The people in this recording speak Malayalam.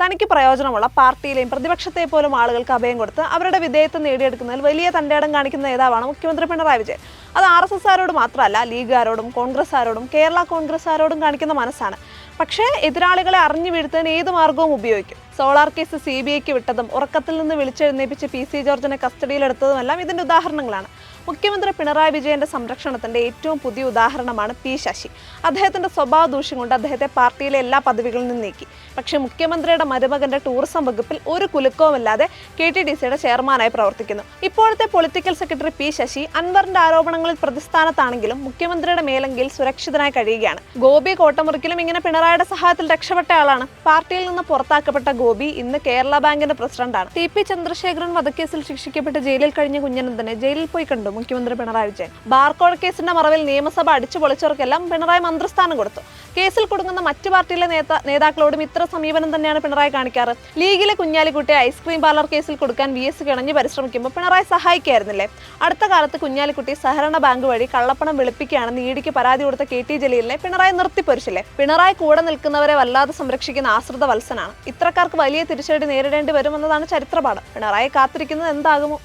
തനിക്ക് പ്രയോജനമുള്ള പാർട്ടിയിലെയും പ്രതിപക്ഷത്തെ പോലും ആളുകൾക്ക് അഭയം കൊടുത്ത് അവരുടെ വിധേയത്വം നേടിയെടുക്കുന്നതിൽ വലിയ തന്റേടം കാണിക്കുന്ന നേതാവാണ് മുഖ്യമന്ത്രി പിണറായി വിജയൻ. അത് RSSകാരോട് മാത്രമല്ല, ലീഗുകാരോടും കോൺഗ്രസ്സുകാരോടും കേരള കോൺഗ്രസ്സുകാരോടും കാണിക്കുന്ന മനസ്സാണ്. പക്ഷേ എതിരാളികളെ അറിഞ്ഞു വീഴ്ത്താൻ ഏത് മാർഗവും ഉപയോഗിക്കും. സോളാർ കേസ് CBIക്ക് വിട്ടതും ഉറക്കത്തിൽ നിന്ന് വിളിച്ചെഴുന്നേപ്പിച്ച് PC ജോർജിനെ കസ്റ്റഡിയിലെടുത്തതുമെല്ലാം ഇതിന്റെ ഉദാഹരണങ്ങളാണ്. മുഖ്യമന്ത്രി പിണറായി വിജയന്റെ സംരക്ഷണത്തിന്റെ ഏറ്റവും പുതിയ ഉദാഹരണമാണ് P ശശി. അദ്ദേഹത്തിന്റെ സ്വഭാവ ദൂഷ്യം കൊണ്ട് അദ്ദേഹത്തെ പാർട്ടിയിലെ എല്ലാ പദവികളിൽ നിന്ന് നീക്കി. പക്ഷേ മുഖ്യമന്ത്രിയുടെ മരുമകന്റെ ടൂറിസം വകുപ്പിൽ ഒരു കുലുക്കവുമില്ലാതെ KTDCയുടെ ചെയർമാനായി പ്രവർത്തിക്കുന്നു. ഇപ്പോഴത്തെ പൊളിറ്റിക്കൽ സെക്രട്ടറി P ശശി അൻവറിന്റെ ആരോപണങ്ങളിൽ പ്രതിസ്ഥാനത്താണെങ്കിലും മുഖ്യമന്ത്രിയുടെ മേലങ്കയിൽ സുരക്ഷിതനായി കഴിയുകയാണ്. ഗോപി കോട്ടമുറിക്കലും ഇങ്ങനെ പിണറായിയുടെ സഹായത്തിൽ രക്ഷപ്പെട്ട ആളാണ്. പാർട്ടിയിൽ നിന്ന് പുറത്താക്കപ്പെട്ട ഗോപി ഇന്ന് കേരള ബാങ്കിന്റെ പ്രസിഡന്റാണ്. TP ചന്ദ്രശേഖരൻ വധക്കേസിൽ ശിക്ഷിക്കപ്പെട്ട് ജയിലിൽ കഴിഞ്ഞ കുഞ്ഞനന്തനെ ജയിലിൽ പോയി കണ്ടു മുഖ്യമന്ത്രി പിണറായി വിജയൻ. ബാർകോഴ കേസിന്റെ മറവിൽ നിയമസഭ അടിച്ചു പൊളിച്ചവർക്കെല്ലാം പിണറായി മന്ത്രിസ്ഥാനം കൊടുത്തു. കേസിൽ കുടുങ്ങുന്ന മറ്റു പാർട്ടിയിലെ നേതാക്കളോടും ഇത്ര സമീപനം തന്നെയാണ് പിണറായി കാണിക്കാറ്. ലീഗിലെ കുഞ്ഞാലിക്കുട്ടിയെ ഐസ്ക്രീം പാർലർ കേസിൽ കൊടുക്കാൻ VS കിണഞ്ഞ് പരിശ്രമിക്കുമ്പോൾ പിണറായി സഹായിക്കായിരുന്നില്ലേ? അടുത്ത കാലത്ത് കുഞ്ഞാലിക്കുട്ടി സഹകരണ ബാങ്ക് വഴി കള്ളപ്പണം വെളുപ്പിക്കുകയാണെന്ന് EDക്ക് പരാതി കൊടുത്ത KT ജലീലിനെ പിണറായി നിർത്തിപ്പൊരിച്ചില്ലേ? പിണറായി കൂടെ നിൽക്കുന്നവരെ വല്ലാതെ സംരക്ഷിക്കുന്ന ആശ്രിത വത്സനാണ്. ഇത്രക്കാർക്ക് വലിയ തിരിച്ചടി നേരിടേണ്ടി വരുമെന്നതാണ് ചരിത്രപാഠം. പിണറായി കാത്തിരിക്കുന്നത് എന്താകുമോ?